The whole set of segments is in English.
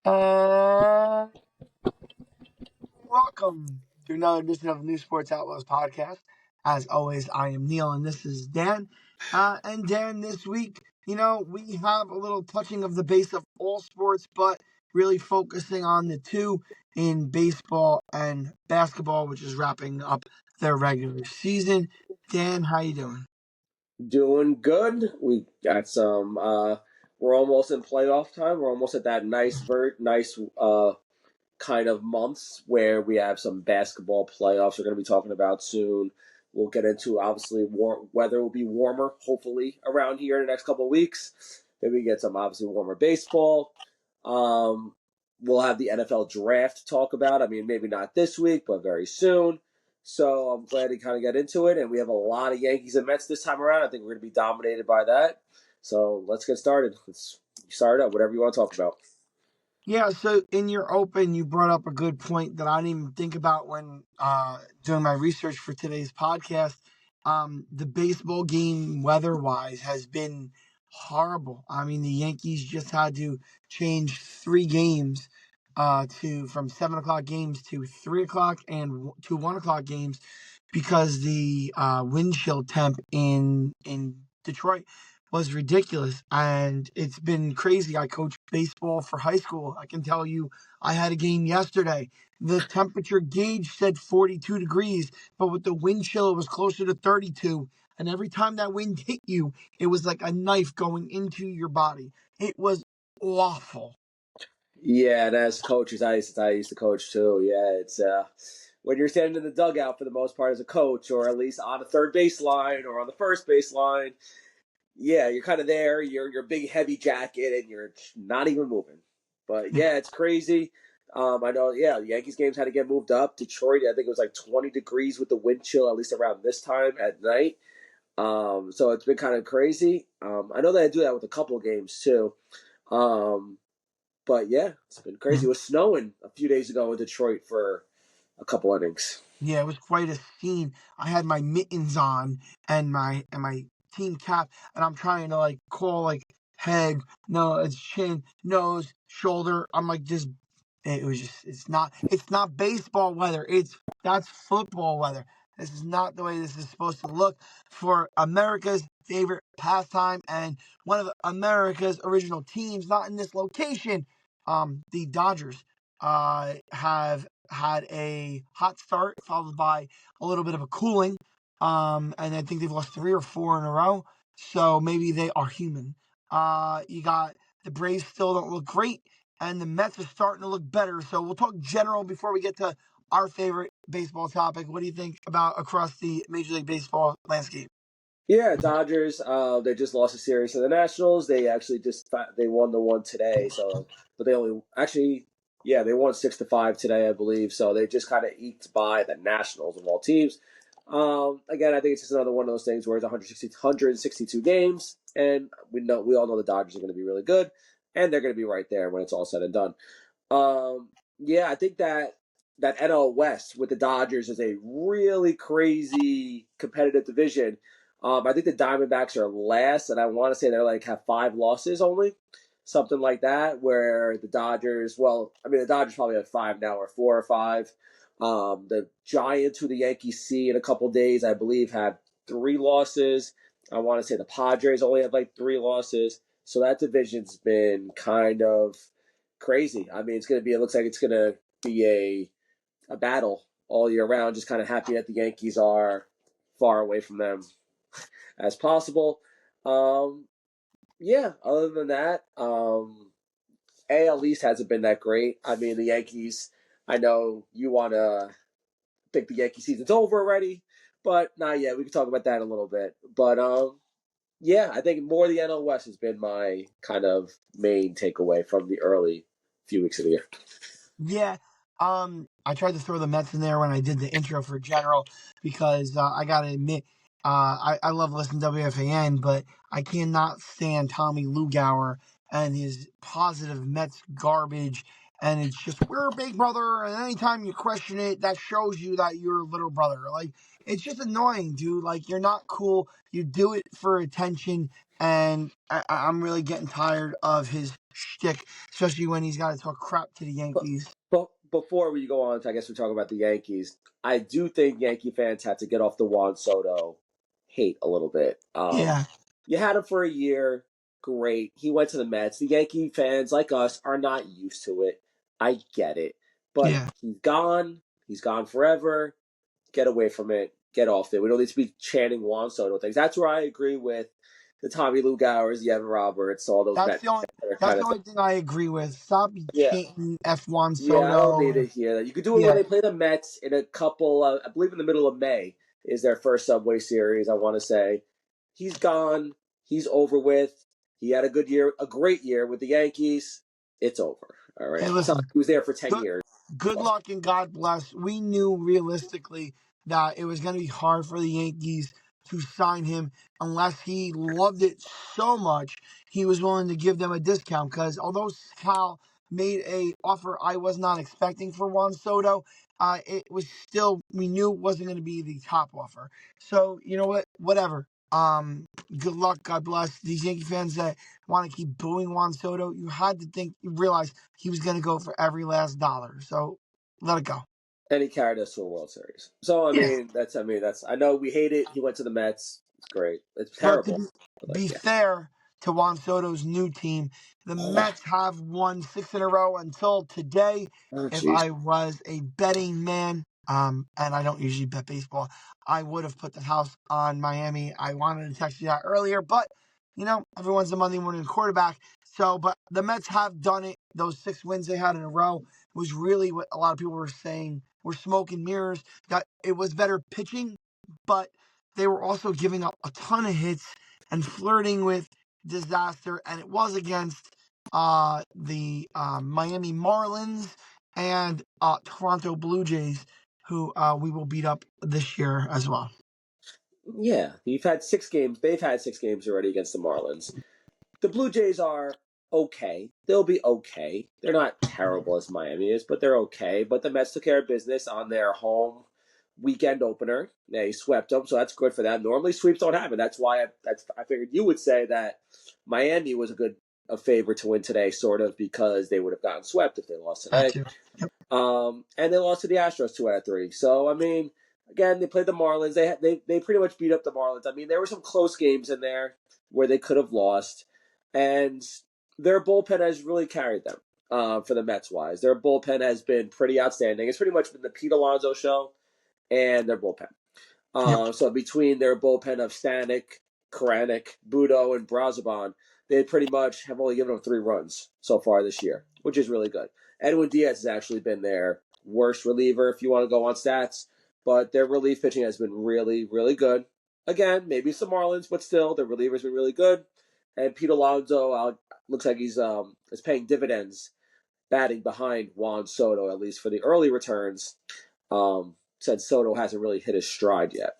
Uh, Welcome to another edition of the New Sports Outlaws podcast. As always, I am Neil and this is Dan. And Dan, this week, we have a little touching of the base of all sports, but really focusing on the two in baseball and basketball, which is wrapping up their regular season. Dan, how you doing? Doing good. We got some. We're almost in playoff time. We're almost at that nice kind of months where we have some basketball playoffs. We're going to be talking about soon. We'll get into obviously weather will be warmer, hopefully around here in the next couple of weeks. Then we get some obviously warmer baseball. Um, we'll have the NFL draft to talk about. I mean, maybe not this week, but very soon. So I'm glad to kind of get into it. And we have a lot of Yankees and Mets this time around. I think we're going to be dominated by that. So let's get started. Let's start up, whatever you want to talk about. Yeah, so in your open, you brought up a good point that I didn't even think about when doing my research for today's podcast. The baseball game, weather-wise, has been horrible. I mean, the Yankees just had to change three games to from 7 o'clock games to 3 o'clock and to 1 o'clock games because the wind chill temp in Detroit was ridiculous, and it's been crazy. I coach baseball for high school. I can tell you, I had a game yesterday. The temperature gauge said 42 degrees, but with the wind chill, it was closer to 32. And every time that wind hit you, it was like a knife going into your body. It was awful. Yeah, and as coaches, I used to coach too. Yeah, it's when you're standing in the dugout for the most part as a coach, or at least on the third baseline or on the first baseline. Yeah, you're kind of there. You're your big heavy jacket, and you're not even moving. But yeah, it's crazy. I know. Yeah, the Yankees games had to get moved up. Detroit, I think it was like 20 degrees with the wind chill, at least around this time at night. So it's been kind of crazy. I know they do that with a couple of games too. Um, but yeah, it's been crazy. It was snowing a few days ago in Detroit for a couple innings. Yeah, it was quite a scene. I had my mittens on and my team cap, and I'm trying to like call like head, no, it's chin, nose, shoulder. I'm like just it was just it's not baseball weather. That's football weather. This is not the way this is supposed to look for America's favorite pastime and one of America's original teams, not in this location. The Dodgers have had a hot start followed by a little bit of a cooling. And I think they've lost three or four in a row. So maybe they are human. You got the Braves still don't look great, and the Mets are starting to look better. So we'll talk general before we get to our favorite baseball topic. What do you think about across the Major League Baseball landscape? Yeah, Dodgers. They just lost a series to the Nationals. They actually they won the one today. So, but they only actually, yeah, they won 6-5 today, I believe. So they just kind of eked by the Nationals of all teams. Again, I think it's just another one of those things where it's 162 games, and we all know the Dodgers are going to be really good, and they're going to be right there when it's all said and done. Yeah, I think that NL West with the Dodgers is a really crazy competitive division. I think the Diamondbacks are last, and I want to say they're like have 5 losses only, something like that. Where the Dodgers, well, I mean the Dodgers probably have 5 now, or 4 or 5. The Giants, who the Yankees see in a couple days, I believe, have 3 losses. I want to say the Padres only have like 3 losses. So that division's been kind of crazy. I mean, it looks like it's gonna be a battle all year round. Just kind of happy that the Yankees are far away from them as possible. Um, yeah, other than that, AL East hasn't been that great. I mean, the Yankees, I know you want to think the Yankee season's over already, but not yet. We can talk about that in a little bit. But yeah, I think more the NL West has been my kind of main takeaway from the early few weeks of the year. Yeah. I tried to throw the Mets in there when I did the intro for General because I gotta admit, I love listening to WFAN, but I cannot stand Tommy Lugauer and his positive Mets garbage. And it's just we're a big brother, and anytime you question it, that shows you that you're a little brother. Like it's just annoying, dude. Like you're not cool. You do it for attention, and I'm really getting tired of his shtick, especially when he's got to talk crap to the Yankees. But before we go on, I guess we're talking about the Yankees. I do think Yankee fans have to get off the Juan Soto hate a little bit. Yeah, You had him for a year, great. He went to the Mets. The Yankee fans, like us, are not used to it. I get it, but yeah. he's gone. He's gone forever. Get away from it. Get off it. We don't need to be chanting Juan Soto things. That's where I agree with the Tommy Lou Gowers, the Evan Roberts, all those That's Mets the only. that are That's kind the of only thing I agree with. Stop yeah. chanting F1 Yeah, I don't Soto. need to hear that. You could do it when Yeah, they play the Mets in a couple. I believe in the middle of May is their first Subway Series. I want to say he's gone. He's over with. He had a good year, a great year with the Yankees. It's over. All right. hey, It's not listen. like he was there for 10 Good, years. good luck and God bless. We knew realistically that it was going to be hard for the Yankees to sign him unless he loved it so much he was willing to give them a discount. Because although Hal made a offer I was not expecting for Juan Soto, it was still we knew it wasn't going to be the top offer. So you know what? Whatever. Good luck. God bless these Yankee fans that want to keep booing Juan Soto. You had to think, you realize he was going to go for every last dollar. So let it go. And he carried us to a World Series. So Yeah. that's. I know we hate it. He went to the Mets. It's great. It's But to terrible. But be yeah. fair to Juan Soto's new team, the Oh, Mets have won 6 in a row until today. If jeez. I was a betting man, and I don't usually bet baseball, I would have put the house on Miami. I wanted to text you that earlier, but everyone's a Monday morning quarterback. So, but the Mets have done it. Those 6 wins they had in a row was really what a lot of people were saying were smoke and mirrors. That it was better pitching, but they were also giving up a ton of hits and flirting with disaster, and it was against the Miami Marlins and Toronto Blue Jays, who we will beat up this year as well. Yeah, you've had 6 games. They've had 6 games already against the Marlins. The Blue Jays are okay. They'll be okay. They're not terrible as Miami is, but they're okay. But the Mets took care of business on their home weekend opener. They swept them, so that's good for them. Normally sweeps don't happen. That's why I figured you would say that Miami was a favorite to win today, sort of because they would have gotten swept if they lost That today. too. Yep. And they lost to the Astros 2 out of 3. So I mean, again, they played the Marlins. They pretty much beat up the Marlins. I mean, there were some close games in there where they could have lost, and their bullpen has really carried them for the Mets wise. Their bullpen has been pretty outstanding. It's pretty much been the Pete Alonso show and their bullpen. Yep. So between their bullpen of Stanek, Karanik, Budo, and Brazaban, they pretty much have only given them 3 runs so far this year, which is really good. Edwin Diaz has actually been their worst reliever if you want to go on stats, but their relief pitching has been really, really good. Again, maybe some Marlins, but still, their reliever's been really good. And Pete Alonso looks like he's is paying dividends, batting behind Juan Soto, at least for the early returns. Said Soto hasn't really hit his stride yet.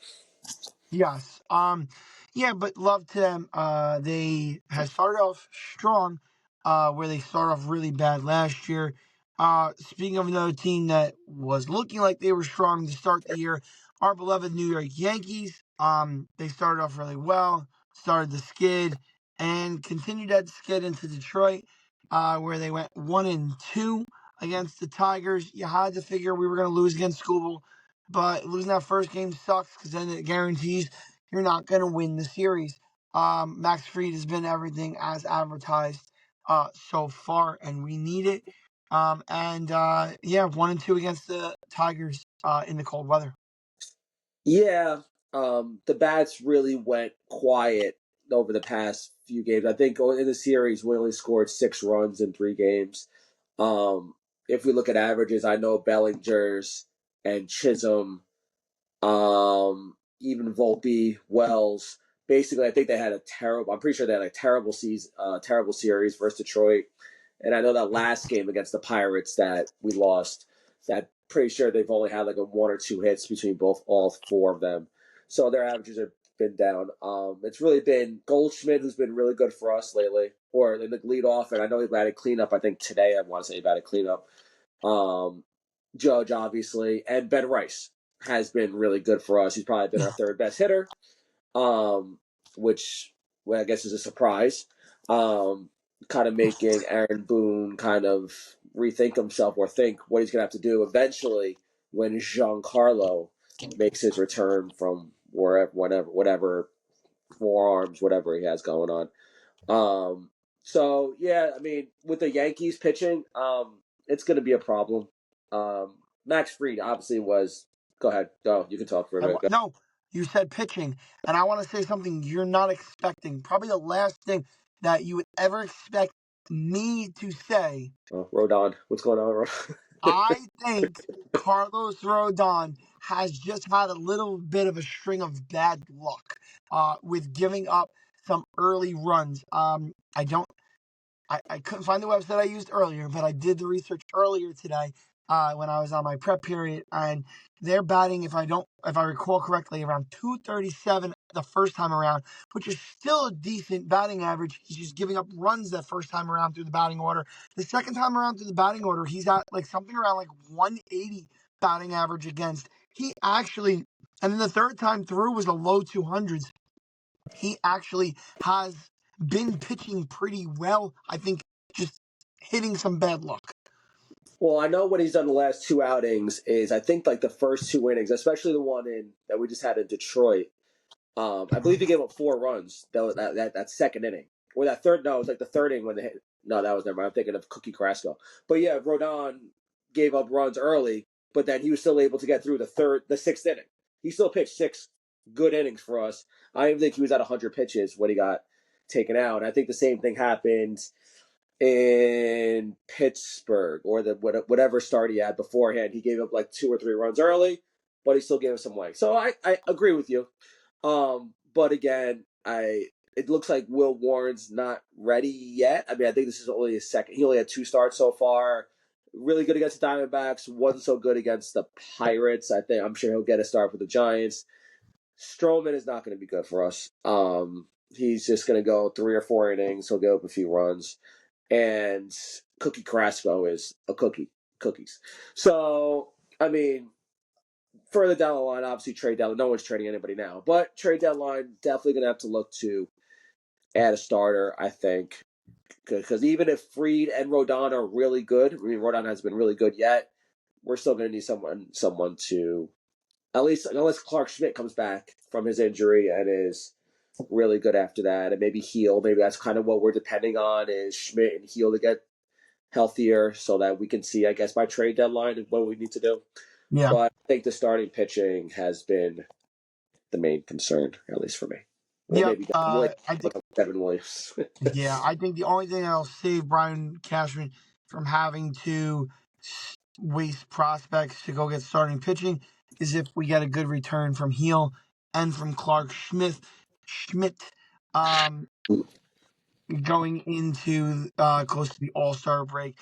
Yes. Yeah, but love to them. They had started off strong, where they started off really bad last year. Speaking of another team that was looking like they were strong to start the year, our beloved New York Yankees. They started off really well, started the skid, and continued that skid into Detroit, where they went 1-2 against the Tigers. You had to figure we were going to lose against Scooball. But losing that first game sucks because then it guarantees you're not going to win the series. Max Fried has been everything as advertised so far, and we need it. And yeah, 1-2 against the Tigers in the cold weather. Yeah, the bats really went quiet over the past few games. I think in the series we only scored 6 runs in 3 games. Um, if we look at averages, I know Bellinger's and Chisholm, even Volpe, Wells. Basically, I think they had a terrible. I'm pretty sure they had a terrible season, terrible series versus Detroit. And I know that last game against the Pirates that we lost, that pretty sure they've only had like a 1 or 2 hits between all 4 of them. So their averages have been down. It's really been Goldschmidt who's been really good for us lately, or in the lead off. And I know he batted cleanup. I think today I want to say he batted cleanup. Um, Judge obviously, and Ben Rice has been really good for us. He's probably been our third best hitter, um, which I guess is a surprise. kind of making Aaron Boone kind of rethink himself or think what he's going to have to do eventually when Giancarlo makes his return from wherever, whatever forearms, whatever he has going on. So yeah, I mean, with the Yankees pitching, it's going to be a problem. Max Fried obviously was. Go ahead, go. You can talk for a bit. Go. No, you said pitching, and I want to say something you're not expecting. Probably the last thing that you would ever expect me to say. Oh, Rodon, what's going on, Rodon? I think Carlos Rodon has just had a little bit of a string of bad luck with giving up some early runs. I don't I couldn't find the website I used earlier, but I did the research earlier today when I was on my prep period, and they're batting, if I recall correctly, around 237 the first time around, which is still a decent batting average. He's just giving up runs that first time around through the batting order. The second time around through the batting order, he's at like something around like 180 batting average against. He actually, and then the third time through was a low 200s. He actually has been pitching pretty well. I think just hitting some bad luck. Well, I know what he's done the last two outings is I think like the first two innings, especially the one in that we just had in Detroit. I believe he gave up 4 runs. That second inning or that third. No, it was like the third inning when they hit. No, that was never mind. I'm thinking of Cookie Carrasco. But yeah, Rodon gave up runs early, but then he was still able to get through the sixth inning. He still pitched 6 good innings for us. I don't even think he was at 100 pitches when he got taken out. And I think the same thing happened in Pittsburgh or whatever start he had beforehand. He gave up like 2 or 3 runs early, but he still gave us some length. So I agree with you. But again, it looks like Will Warren's not ready yet. I mean, I think this is only his second. He only had 2 starts so far. Really good against the Diamondbacks. Wasn't so good against the Pirates. I'm sure he'll get a start with the Giants. Stroman is not going to be good for us. He's just going to go 3 or 4 innings. He'll give up a few runs, and Cookie Carrasco is a cookies. So I mean, further down the line, obviously trade deadline. No one's trading anybody now, but trade deadline definitely going to have to look to add a starter. I think because even if Fried and Rodon are really good, I mean Rodon hasn't been really good yet. We're still going to need someone to at least unless Clark Schmidt comes back from his injury and is really good after that, and maybe Heel. Maybe that's kind of what we're depending on is Schmidt and Heel to get healthier so that we can see, I guess, by trade deadline what we need to do. Yeah. But I think the starting pitching has been the main concern, at least for me. Or Yep. maybe I think. Devin Williams. Yeah, I think the only thing that'll save Brian Cashman from having to waste prospects to go get starting pitching is if we get a good return from Heel and from Clark Schmidt. Um, going into close to the All-Star break.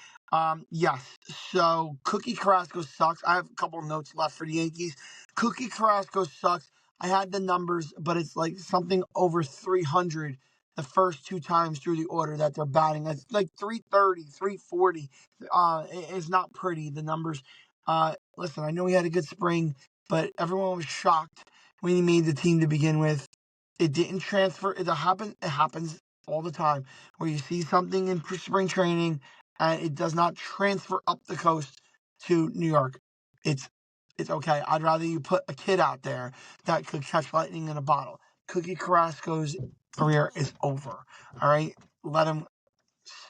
Yes, so Cookie Carrasco sucks. I have a couple notes left for the Yankees. Cookie Carrasco sucks. I had the numbers, but it's like something over 300 the first 2 times through the order that they're batting. It's like 330, 340. It's not pretty, the numbers. Listen, I know he had a good spring, but everyone was shocked when he made the team to begin with. It didn't transfer. It happens all the time where you see something in spring training and it does not transfer up the coast to New York. It's okay. I'd rather you put a kid out there that could catch lightning in a bottle. Cookie Carrasco's career is over. All right, let him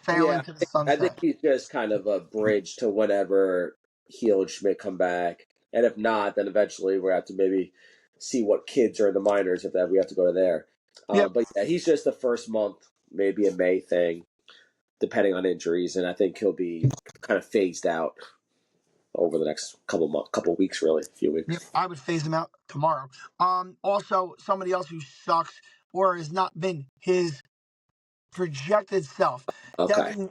sail Yeah, into the I think sunset. he's just kind of a bridge to whenever Heel and Schmidt come back. And if not, then eventually we'll have to maybe see what kids are in the minors if that we have to go to there. Yep. But yeah, he's just the first month, maybe a May thing, depending on injuries, and I think he'll be kind of phased out over the next couple weeks, really, a few Yep. weeks. I would phase him out tomorrow. Also, somebody else who sucks or has not been his projected self. Okay.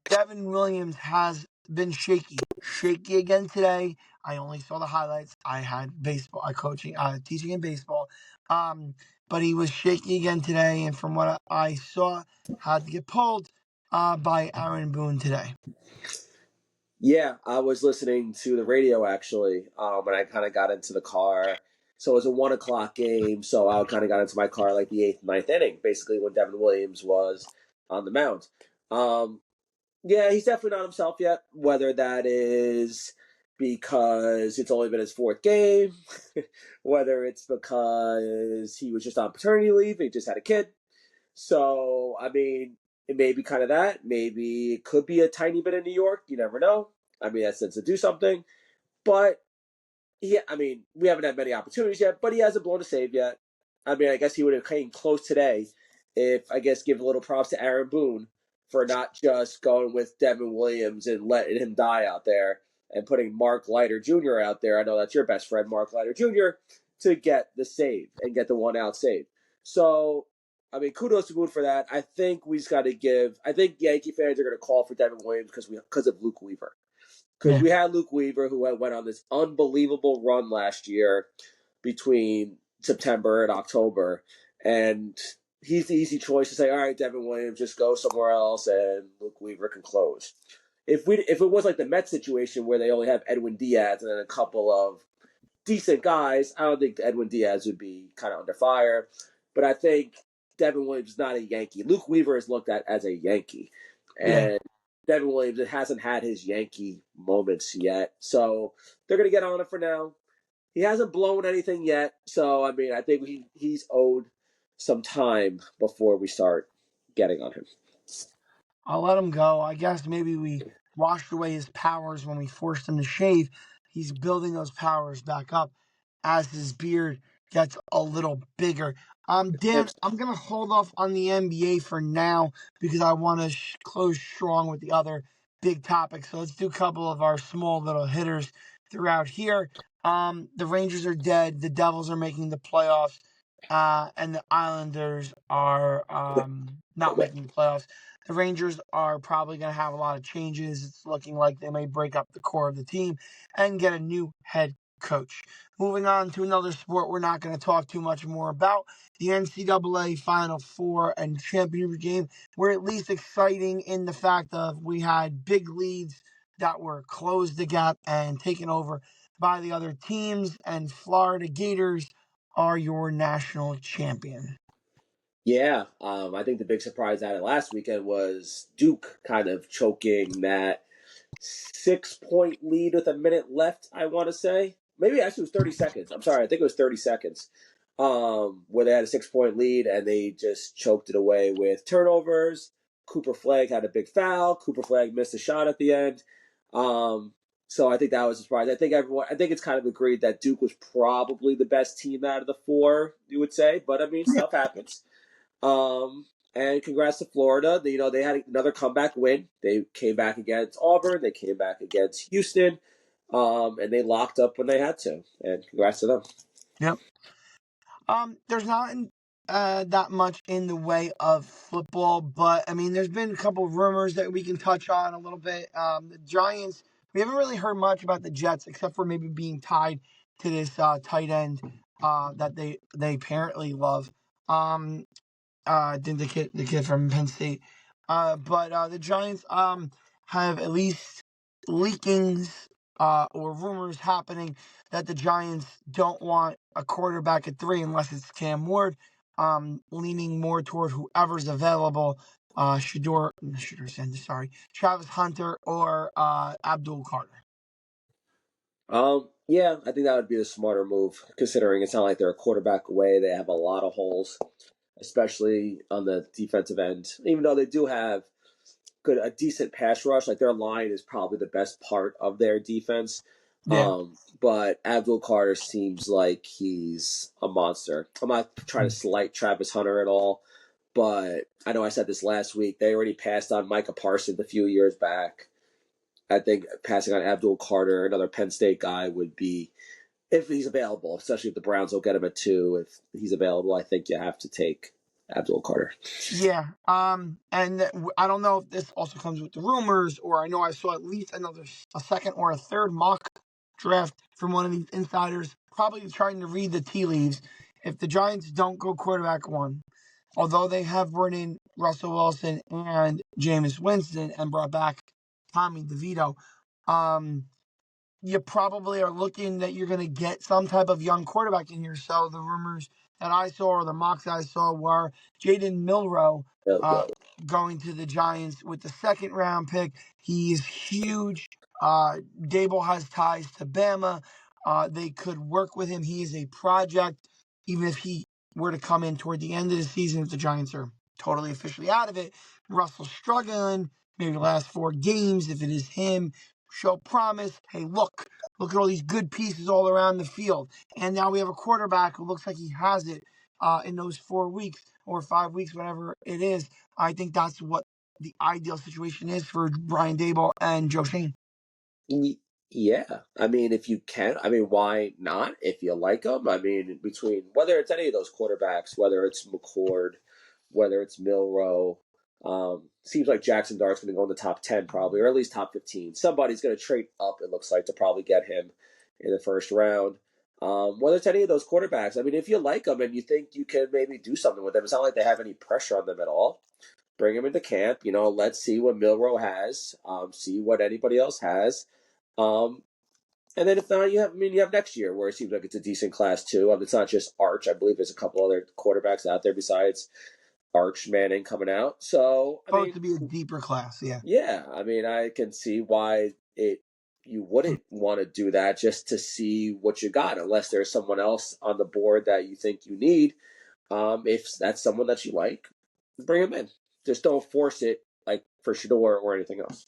Devin Williams has been shaky again today. I only saw the highlights. I had baseball, teaching in baseball. But he was shaky again today, and from what I saw, had to get pulled by Aaron Boone today. Yeah, I was listening to the radio actually, and I kind of got into the car. So it was a 1 o'clock game, so I kind of got into my car like the eighth, ninth inning, basically when Devin Williams was on the mound. Yeah, he's definitely not himself yet. Whether that is because it's only been his fourth game, whether it's because he was just on paternity leave, he just had a kid. So, I mean, it may be kind of that. Maybe it could be a tiny bit in New York. You never know. I mean, that's to do something. But I mean, we haven't had many opportunities yet, but he hasn't blown a save yet. I mean, I guess he would have came close today if, I guess, give a little props to Aaron Boone for not just going with Devin Williams and letting him die out there and putting Mark Leiter Jr. out there. I know that's your best friend, Mark Leiter Jr., to get the save and get the one-out save. So, I mean, kudos to Boone for that. I think we just got to give – I think Yankee fans are going to call for Devin Williams because of Luke Weaver. Because Yeah. we had Luke Weaver, who went on this unbelievable run last year between September and October. And he's the easy choice to say, all right, Devin Williams, just go somewhere else and Luke Weaver can close. If it was like the Mets situation where they only have Edwin Diaz and then a couple of decent guys, I don't think Edwin Diaz would be kind of under fire. But I think Devin Williams is not a Yankee. Luke Weaver is looked at as a Yankee. Yeah. And Devin Williams hasn't had his Yankee moments yet. So they're going to get on it for now. He hasn't blown anything yet. So, I mean, I think he's owed some time before we start getting on him. I'll let him go. I guess maybe we washed away his powers when we forced him to shave. He's building those powers back up as his beard gets a little bigger. Dan, I'm going to hold off on the NBA for now because I want to close strong with the other big topics. So let's do a couple of our small little hitters throughout here. The Rangers are dead. The Devils are making the playoffs. And the Islanders are not making the playoffs. The Rangers are probably going to have a lot of changes. It's looking like they may break up the core of the team and get a new head coach. Moving on to another sport we're not going to talk too much more about, the NCAA Final Four and championship game were at least exciting in the fact of we had big leads that were closed the gap and taken over by the other teams, and Florida Gators are your national champion. Yeah, I think the big surprise out of last weekend was Duke kind of choking that 6-point lead with a minute left, I want to say. Maybe actually it was 30 seconds. I'm sorry, I think it was 30 seconds. Where they had a 6-point lead and they just choked it away with turnovers. Cooper Flagg had a big foul. Cooper Flagg missed a shot at the end. So I think that was a surprise. I think it's kind of agreed that Duke was probably the best team out of the four, you would say. But I mean, stuff happens. And congrats to Florida. They had another comeback win. They came back against Auburn. They came back against Houston. And they locked up when they had to. And congrats to them. Yep. There's not that much in the way of football, but I mean, there's been a couple of rumors that we can touch on a little bit. The Giants, we haven't really heard much about the Jets except for maybe being tied to this tight end that they apparently love. The kid from Penn State. But the Giants have at least leakings or rumors happening that the Giants don't want a quarterback at 3 unless it's Cam Ward. Leaning more toward whoever's available, Travis Hunter or Abdul Carter. Yeah, I think that would be a smarter move, considering it's not like they're a quarterback away. They have a lot of holes, especially on the defensive end. Even though they do have a decent pass rush, like their line is probably the best part of their defense. Yeah. But Abdul Carter seems like he's a monster. I'm not trying to slight Travis Hunter at all, but I know I said this last week. They already passed on Micah Parsons a few years back. I think passing on Abdul Carter, another Penn State guy, would be, if he's available, especially if the Browns will get him at 2. If he's available, I think you have to take Abdul Carter. Yeah. And I don't know if this also comes with the rumors, or I know I saw at least a second or a third mock draft from one of these insiders, probably trying to read the tea leaves. If the Giants don't go quarterback 1, although they have brought in Russell Wilson and Jameis Winston and brought back Tommy DeVito, you probably are looking that you're going to get some type of young quarterback in here. So the rumors that I saw or the mocks I saw were Jaden Milroe going to the Giants with the second round pick. He is huge. Dable has ties to Bama. They could work with him. He is a project. Even if he were to come in toward the end of the season, if the Giants are totally officially out of it, Russell's struggling, maybe the last 4 games, if it is him, show promise. Hey, look at all these good pieces all around the field. And now we have a quarterback who looks like he has it in those 4 weeks or 5 weeks, whatever it is. I think that's what the ideal situation is for Brian Daboll and Joe Shane. Yeah, I mean, if you can, I mean, why not? If you like them, I mean, between whether it's any of those quarterbacks, whether it's McCord, whether it's Milroe, seems like Jackson Dart's going to go in the top 10 probably, or at least top 15. Somebody's going to trade up, it looks like, to probably get him in the first round. Whether it's any of those quarterbacks, I mean, if you like them and you think you can maybe do something with them, it's not like they have any pressure on them at all. Bring them into camp. Let's see what Milroe has. See what anybody else has. And then if not, you have next year where it seems like it's a decent class too. It's not just Arch. I believe there's a couple other quarterbacks out there besides Arch Manning coming out. So Supposed to be a deeper class, yeah. Yeah, I mean, I can see why you wouldn't want to do that just to see what you got, unless there's someone else on the board that you think you need. If that's someone that you like, bring him in. Just don't force it like for Shador or anything else.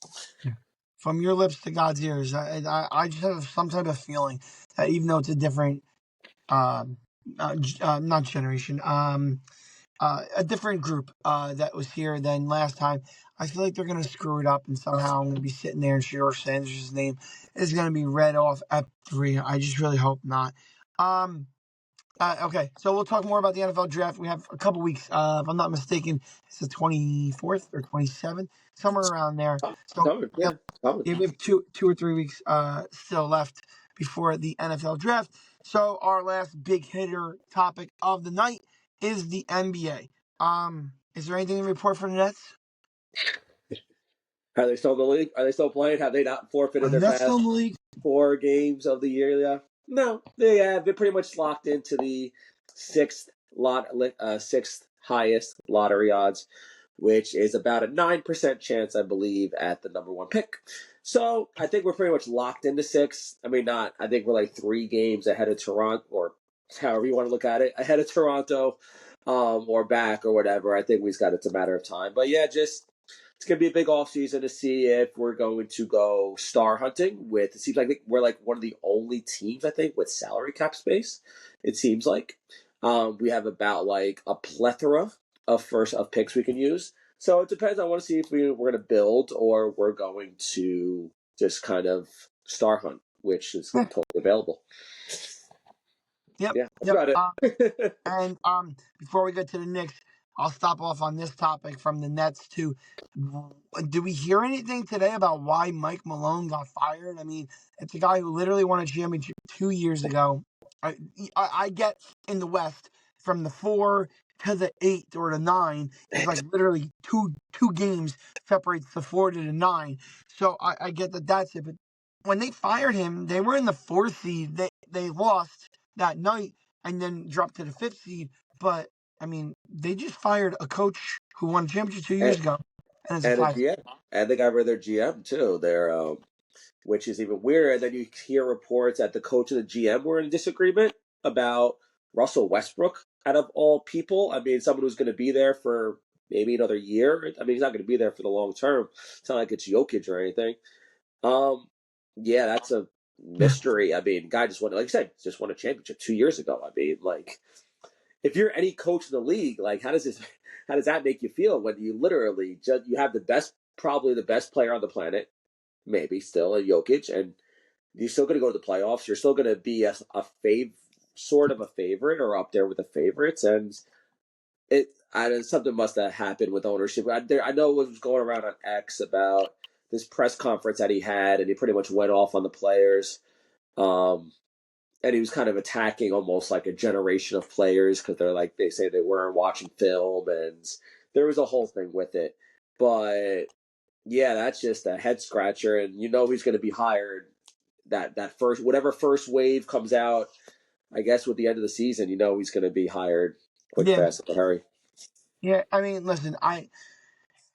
From your lips to God's ears, I just have some type of feeling that even though it's a different, not generation, a different group that was here than last time, I feel like they're going to screw it up, and somehow I'm going to be sitting there and Shador Sanders' name is going to be read off at 3. I just really hope not. Okay, so we'll talk more about the NFL draft. We have a couple weeks. If I'm not mistaken, it's the 24th or 27th, somewhere around there. So we have 2 or 3 weeks still left before the NFL draft. So our last big hitter topic of the night is the NBA. Is there anything to report from the Nets? Are they still in the league? Are they still playing? Have they not forfeited their past 4 games of the year? Yeah. No, they have. They're pretty much locked into the sixth highest lottery odds, which is about a 9% chance, I believe, at the number 1 pick. So I think we're pretty much locked into 6. I mean, not. I think we're like 3 games ahead of Toronto, or however you want to look at it, ahead of Toronto, or back or whatever. I think it's a matter of time. But yeah, it's going to be a big offseason to see if we're going to go star hunting with. It seems like we're like one of the only teams, I think, with salary cap space. It seems like we have about like a plethora of picks we can use. So it depends. I want to see if we're going to build or we're going to just kind of star hunt, which is totally available. Yep. Yeah, that's about it. And before we get to the Knicks, I'll stop off on this topic from the Nets too. Did we hear anything today about why Mike Malone got fired? I mean, it's a guy who literally won a championship 2 years ago. I get in the West from the 4 to the 8 or the 9. It's like literally two games separates the 4 to the 9. So I get that's it. But when they fired him, they were in the 4th seed. They lost that night and then dropped to the 5th seed. But I mean, they just fired a coach who won a championship 2 years ago, and a GM, and they got rid of their GM too. Which is even weirder. And then you hear reports that the coach and the GM were in disagreement about Russell Westbrook. Out of all people, I mean, someone who's going to be there for maybe another year. I mean, he's not going to be there for the long term. It's not like it's Jokic or anything. Yeah, that's a mystery. I mean, guy just won, like you said, just won a championship 2 years ago. I mean, like, if you're any coach in the league, like, how does that make you feel when you literally you have probably the best player on the planet, maybe still a Jokic, and you're still going to go to the playoffs. You're still going to be sort of a favorite or up there with the favorites, and something must have happened with ownership. I know what was going around on X about this press conference that he had, and he pretty much went off on the players. And he was kind of attacking almost like a generation of players because they say they weren't watching film, and there was a whole thing with it. But yeah, that's just a head scratcher, and he's going to be hired. That first wave comes out, I guess with the end of the season, he's going to be hired quick, Yeah, fast, in a hurry. yeah. I mean, listen,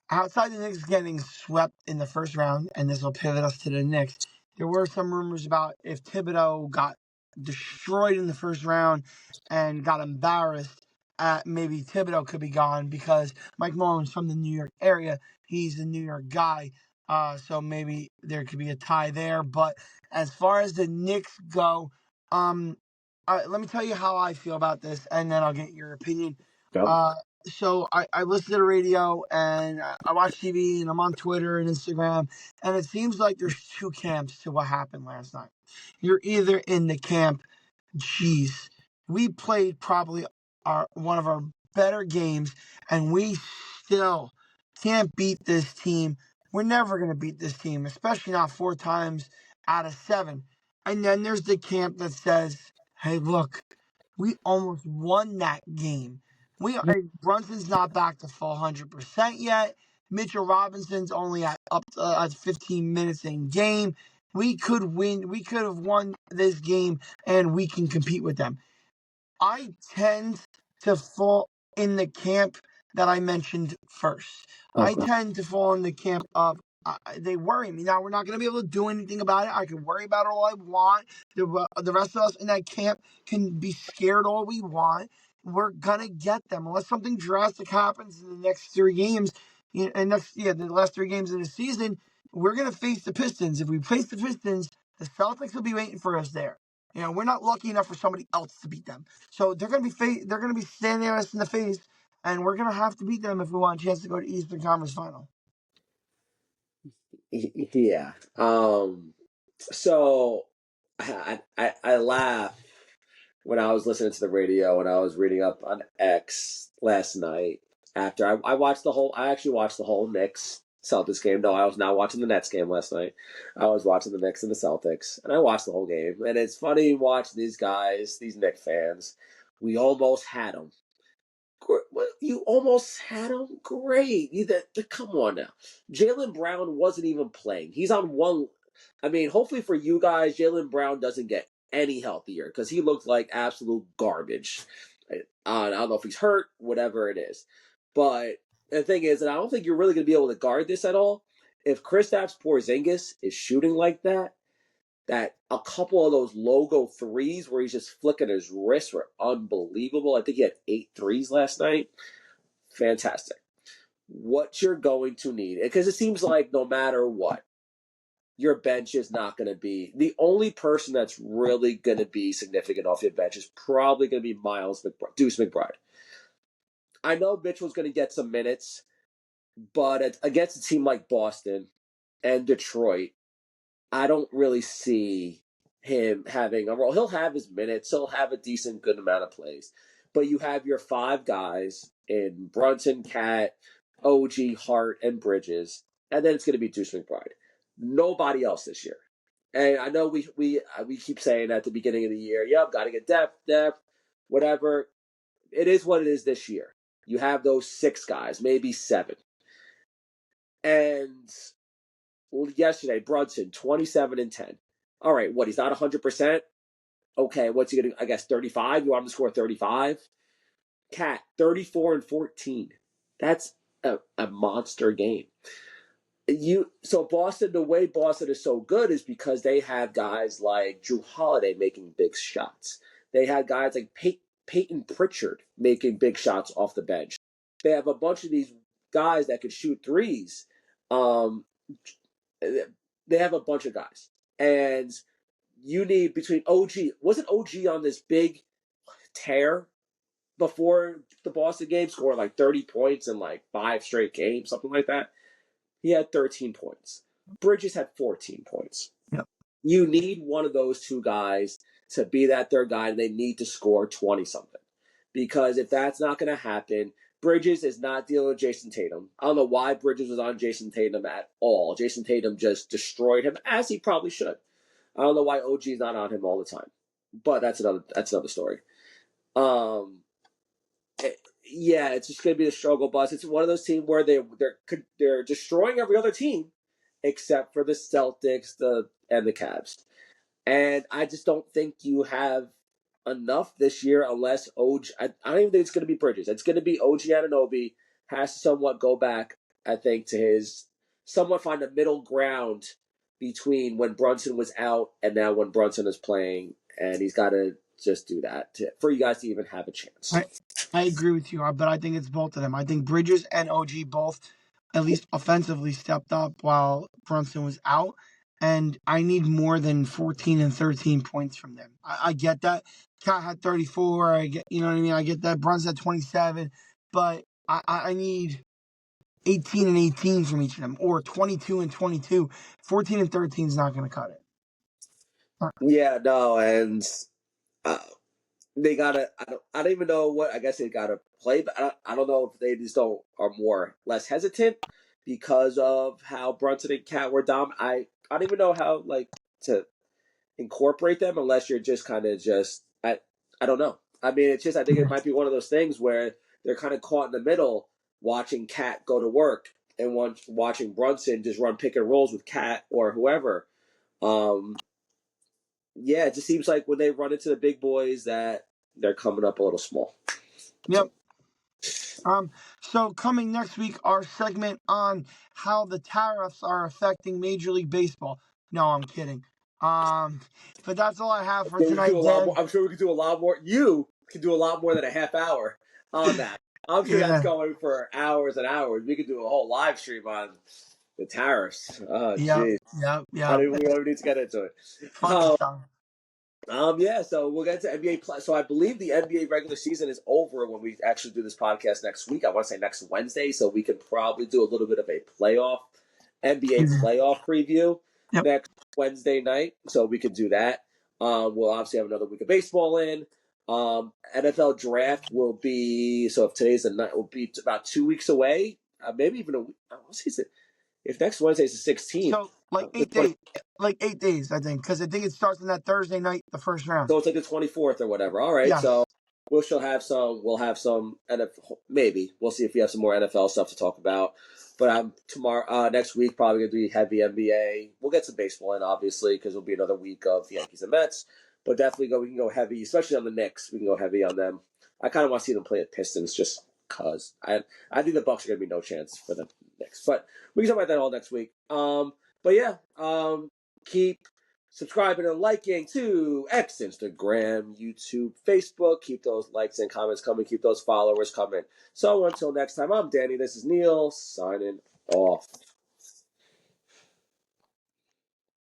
outside the Knicks getting swept in the first round, and this will pivot us to the Knicks. There were some rumors about if Thibodeau got destroyed in the first round and got embarrassed, maybe Thibodeau could be gone because Mike Malone's from the New York area. He's a New York guy, so maybe there could be a tie there. But as far as the Knicks go, um, let me tell you how I feel about this, and then I'll get your opinion. Go. Uh, so I listen to the radio and I watch TV and I'm on Twitter and Instagram, and it seems like there's two camps to what happened last night. You're either in the camp, geez, we played probably one of our better games, and we still can't beat this team. We're never going to beat this team, especially not 4 times out of 7. And then there's the camp that says, hey, look, we almost won that game. Brunson's not back to full 100% yet. Mitchell Robinson's only at 15 minutes in game. We could win. We could have won this game, and we can compete with them. I tend to fall in the camp that I mentioned first. I Okay. tend to fall in the camp of they worry me. Now, we're not going to be able to do anything about it. I can worry about it all I want. The rest of us in that camp can be scared all we want. We're going to get them. Unless something drastic happens in the next 3 games, the last 3 games of the season, we're going to face the Pistons. If we face the Pistons, the Celtics will be waiting for us there. We're not lucky enough for somebody else to beat them. So they're gonna be standing us in the face, and we're gonna have to beat them if we want a chance to go to Eastern Conference Final. Yeah. So I laugh when I was listening to the radio and I was reading up on X last night after I watched the whole. I actually watched the whole Knicks Celtics game. No, I was not watching the Nets game last night. I was watching the Knicks and the Celtics, and I watched the whole game. And it's funny watching these guys, these Knicks fans. We almost had them. You almost had him? Great. Come on now. Jaylen Brown wasn't even playing. He's on one. I mean, hopefully for you guys, Jaylen Brown doesn't get any healthier because he looked like absolute garbage. I don't know if he's hurt, whatever it is. But the thing is, and I don't think you're really going to be able to guard this at all. If Kristaps Porzingis is shooting like that a couple of those logo threes where he's just flicking his wrists were unbelievable. I think he had 8 threes last night. Fantastic. What you're going to need, because it seems like no matter what, your bench is not going to be the only person that's really going to be significant off your bench is probably going to be Deuce McBride. I know Mitchell's going to get some minutes, but against a team like Boston and Detroit, I don't really see him having a role. He'll have his minutes. He'll have a decent, good amount of plays. But you have your 5 guys in Brunson, Cat, OG, Hart, and Bridges, and then it's going to be Deuce McBride. Nobody else this year. And I know we keep saying at the beginning of the year, yep, got to get depth, whatever. It is what it is this year. You have those 6 guys, maybe 7. And yesterday, Brunson, 27 and 10. All right, what? He's not 100%. Okay, what's he going to, I guess, 35? You want him to score 35? Cat, 34 and 14. That's a monster game. So Boston, the way Boston is so good is because they have guys like Drew Holiday making big shots. They had guys like Peyton Pritchard making big shots off the bench. They have a bunch of these guys that could shoot threes. They have a bunch of guys. And you need between OG. Wasn't OG on this big tear before the Boston game, scoring like 30 points in like 5 straight games, something like that? He had 13 points. Bridges had 14 points. Yep. You need one of those 2 guys to be that third guy, and they need to score 20 something. Because if that's not going to happen, Bridges is not dealing with Jason Tatum. I don't know why Bridges was on Jason Tatum at all. Jason Tatum just destroyed him, as he probably should. I don't know why OG is not on him all the time, but that's another story. Yeah, it's just going to be a struggle bus. It's one of those teams where they're destroying every other team except for the Celtics, and the Cavs. And I just don't think you have enough this year unless OG. I don't even think it's going to be Bridges. It's going to be OG Anunoby has to somewhat go back, I think, to his somewhat find a middle ground between when Brunson was out and now when Brunson is playing, and he's got to just do that for you guys to even have a chance. I agree with you, but I think it's both of them. I think Bridges and OG both, at least offensively, stepped up while Brunson was out. And I need more than 14 and 13 points from them. I get that. Cat had 34. I get, you know what I mean? I get that. Brunson had 27. But I need 18 and 18 from each of them, or 22 and 22. 14 and 13 is not going to cut it. Yeah, no, and uh, they gotta. I don't even know what. I guess they gotta play, but I don't know if they just don't are more less hesitant because of how Brunson and Cat were dominant. I don't even know how to incorporate them unless you're just kind of just. I don't know. I mean, it's just I think it might be one of those things where they're kind of caught in the middle, watching Cat go to work and watching Brunson just run pick and rolls with Cat or whoever. Yeah, it just seems like when they run into the big boys that they're coming up a little small. Yep. So coming next week, our segment on how the tariffs are affecting Major League Baseball. No, I'm kidding. But that's all I have for So we can do tonight, a lot Dan. more. I'm sure we could do a lot more. You can do a lot more than a half hour on that. I'm sure that's Yeah, going for hours and hours. We could do a whole live stream on the tariffs. Oh, yep, jeez. yep. We don't need to get into it. Fun stuff. Yeah, so we'll get to NBA play. So I believe the NBA regular season is over when we actually do this podcast next week. I want to say next Wednesday, so we can probably do a little bit of a NBA playoff preview Yep. next Wednesday night. So we could do that. We'll obviously have another week of baseball in. NFL draft will be, so if today's the night, will be about 2 weeks away. Maybe even a week. If next Wednesday is the 16th, So like the 8 days, I think, because I think it starts on that Thursday night, the first round. So it's like the 24th or whatever. All right. Yes. So we'll have some NFL, maybe. We'll see if we have some more NFL stuff to talk about. But next week, probably going to be heavy NBA. We'll get some baseball in, obviously, because it'll be another week of the Yankees and Mets. But definitely we can go heavy, especially on the Knicks. We can go heavy on them. I kind of want to see them play at Pistons just because. I think the Bucks are going to be no chance for the Knicks. But we can talk about that all next week. But yeah, keep subscribing and liking to X, Instagram, YouTube, Facebook. Keep those likes and comments coming. Keep those followers coming. So until next time, I'm Danny. This is Neil signing off.